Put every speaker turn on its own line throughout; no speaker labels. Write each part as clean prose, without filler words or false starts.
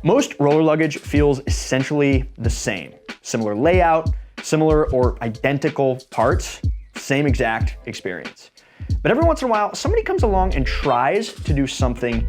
Most roller luggage feels essentially the same. Similar layout, similar or identical parts, same exact experience. But every once in a while, somebody comes along and tries to do something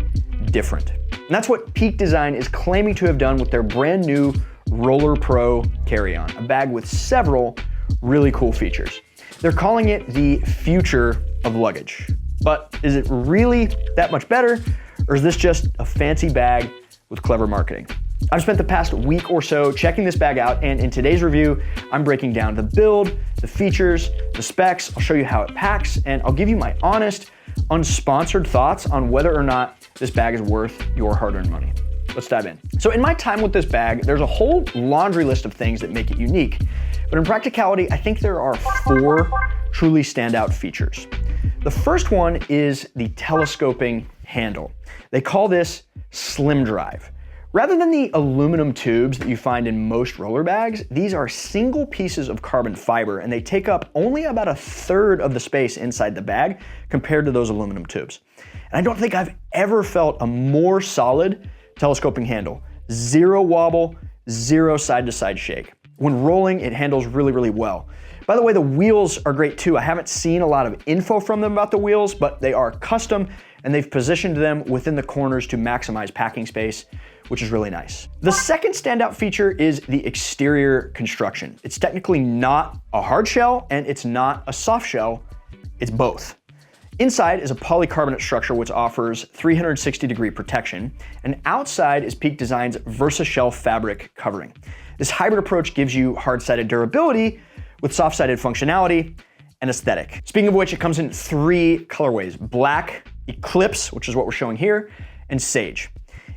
different. And that's what Peak Design is claiming to have done with their brand new Roller Pro carry-on, a bag with several really cool features. They're calling it the future of luggage. But is it really that much better, or is this just a fancy bag with clever marketing? I've spent the past week or so checking this bag out, and in today's review, I'm breaking down the build, the features, the specs, I'll show you how it packs, and I'll give you my honest, unsponsored thoughts on whether or not this bag is worth your hard-earned money. Let's dive in. So in my time with this bag, there's a whole laundry list of things that make it unique. But in practicality, I think there are 4 truly standout features. The first one is the telescoping handle. They call this Slim Drive. Rather than the aluminum tubes that you find in most roller bags, these are single pieces of carbon fiber, and they take up only about 1/3 of the space inside the bag compared to those aluminum tubes. And I don't think I've ever felt a more solid telescoping handle. Zero wobble, zero side-to-side shake. When rolling, it handles really, really well. By the way, the wheels are great too. I haven't seen a lot of info from them about the wheels, but they are custom and they've positioned them within the corners to maximize packing space, which is really nice. The second standout feature is the exterior construction. It's technically not a hard shell and it's not a soft shell, it's both. Inside is a polycarbonate structure which offers 360-degree protection, and outside is Peak Design's VersaShell fabric covering. This hybrid approach gives you hard-sided durability with soft-sided functionality and aesthetic. Speaking of which, it comes in 3 colorways: black, Eclipse, which is what we're showing here, and Sage.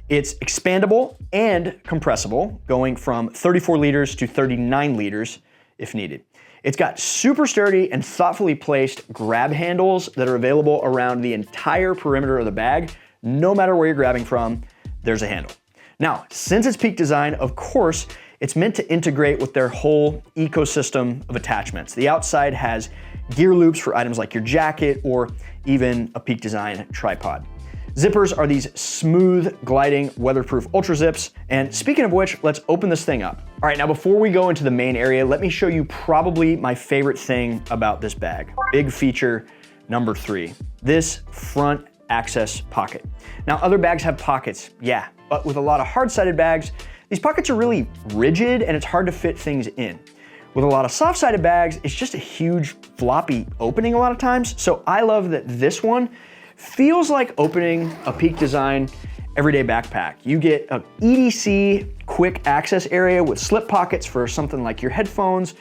It's expandable and compressible, going from 34 liters to 39 liters if needed. It's got super sturdy and thoughtfully placed grab handles that are available around the entire perimeter of the bag. No matter where you're grabbing from, there's a handle. Now, since it's Peak Design, of course, it's meant to integrate with their whole ecosystem of attachments. The outside has gear loops for items like your jacket or even a Peak Design tripod. Zippers are these smooth, gliding, weatherproof Ultra Zips. And speaking of which, let's open this thing up. All right, now before we go into the main area, let me show you probably my favorite thing about this bag. Big feature number 3, this front access pocket. Now, other bags have pockets, yeah, but with a lot of hard-sided bags, these pockets are really rigid and it's hard to fit things in. With a lot of soft-sided bags, it's just a huge floppy opening a lot of times. So I love that this one feels like opening a Peak Design everyday backpack. You get an EDC quick access area with slip pockets for something like your headphones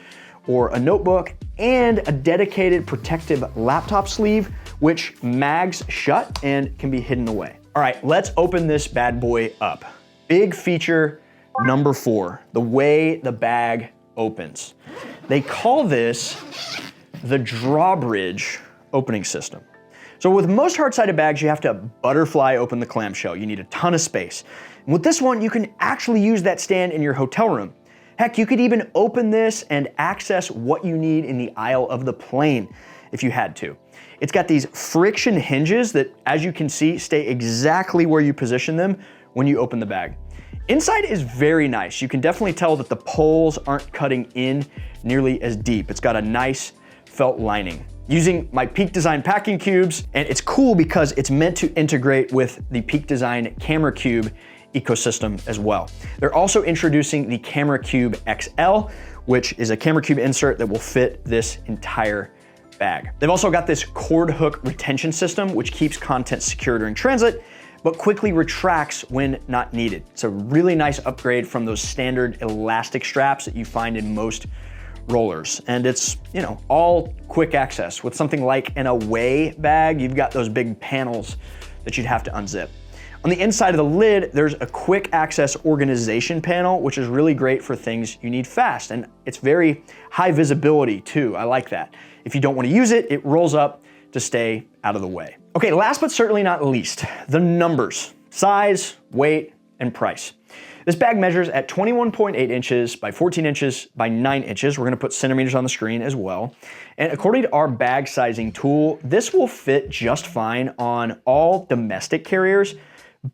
or a notebook, and a dedicated protective laptop sleeve, which mags shut and can be hidden away. All right, let's open this bad boy up. Big feature number 4, the way the bag opens. They call this the drawbridge opening system. So with most hard-sided bags, you have to butterfly open the clamshell. You need a ton of space. And with this one, you can actually use that stand in your hotel room. Heck, you could even open this and access what you need in the aisle of the plane if you had to. It's got these friction hinges that, as you can see, stay exactly where you position them when you open the bag. Inside is very nice. You can definitely tell that the poles aren't cutting in nearly as deep. It's got a nice felt lining. Using my Peak Design packing cubes, and it's cool because it's meant to integrate with the Peak Design Camera Cube ecosystem as well. They're also introducing the Camera Cube XL, which is a camera cube insert that will fit this entire bag. They've also got this cord hook retention system, which keeps content secure during transit, but quickly retracts when not needed. It's a really nice upgrade from those standard elastic straps that you find in most rollers. And it's, all quick access. With something like an away bag, you've got those big panels that you'd have to unzip. On the inside of the lid, there's a quick access organization panel, which is really great for things you need fast. And it's very high visibility too. I like that. If you don't want to use it, it rolls up to stay out of the way. Okay, last but certainly not least, the numbers: size, weight, and price. This bag measures at 21.8 inches by 14 inches by 9 inches. We're gonna put centimeters on the screen as well. And according to our bag sizing tool, this will fit just fine on all domestic carriers,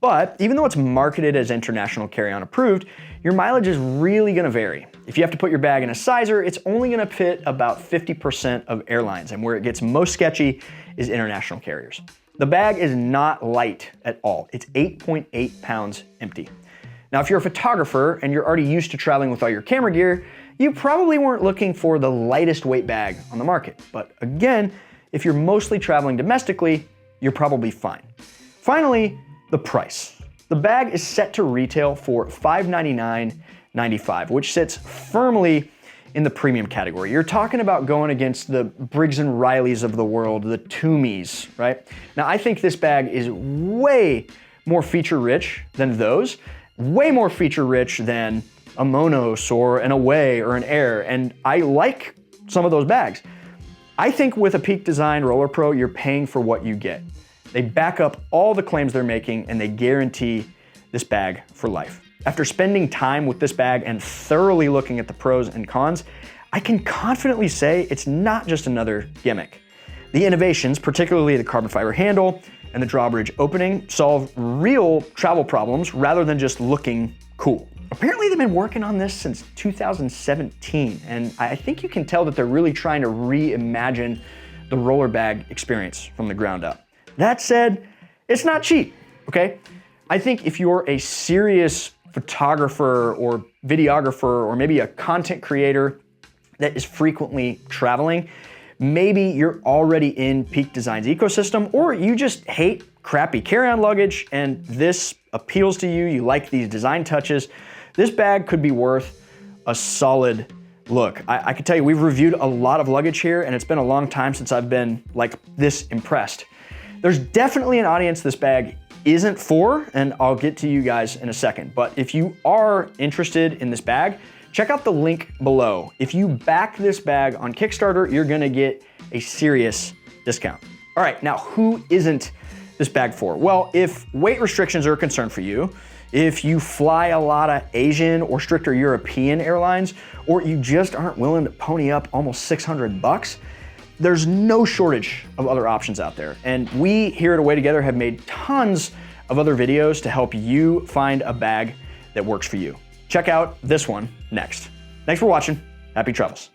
But even though it's marketed as international carry-on approved, your mileage is really gonna vary. If you have to put your bag in a sizer, it's only gonna fit about 50% of airlines, and where it gets most sketchy is international carriers. The bag is not light at all. It's 8.8 pounds empty. Now, if you're a photographer and you're already used to traveling with all your camera gear, you probably weren't looking for the lightest weight bag on the market. But again, if you're mostly traveling domestically, you're probably fine. Finally, the price. The bag is set to retail for $599.95, which sits firmly in the premium category. You're talking about going against the Briggs & Rileys of the world, the Toomeys, right? Now, I think this bag is way more feature-rich than those, way more feature-rich than a Monos or an Away or an Air, and I like some of those bags. I think with a Peak Design Roller Pro, you're paying for what you get. They back up all the claims they're making, and they guarantee this bag for life. After spending time with this bag and thoroughly looking at the pros and cons, I can confidently say it's not just another gimmick. The innovations, particularly the carbon fiber handle and the drawbridge opening, solve real travel problems rather than just looking cool. Apparently they've been working on this since 2017, and I think you can tell that they're really trying to reimagine the roller bag experience from the ground up. That said, it's not cheap, okay? I think if you're a serious photographer or videographer or maybe a content creator that is frequently traveling, maybe you're already in Peak Design's ecosystem, or you just hate crappy carry-on luggage and this appeals to you, you like these design touches, this bag could be worth a solid look. I can tell you, we've reviewed a lot of luggage here, and it's been a long time since I've been like this impressed. There's definitely an audience this bag isn't for, and I'll get to you guys in a second. But if you are interested in this bag, check out the link below. If you back this bag on Kickstarter, you're gonna get a serious discount. All right, now who isn't this bag for? Well, if weight restrictions are a concern for you, if you fly a lot of Asian or stricter European airlines, or you just aren't willing to pony up almost 600 bucks, there's no shortage of other options out there. And we here at Away Together have made tons of other videos to help you find a bag that works for you. Check out this one next. Thanks for watching. Happy travels.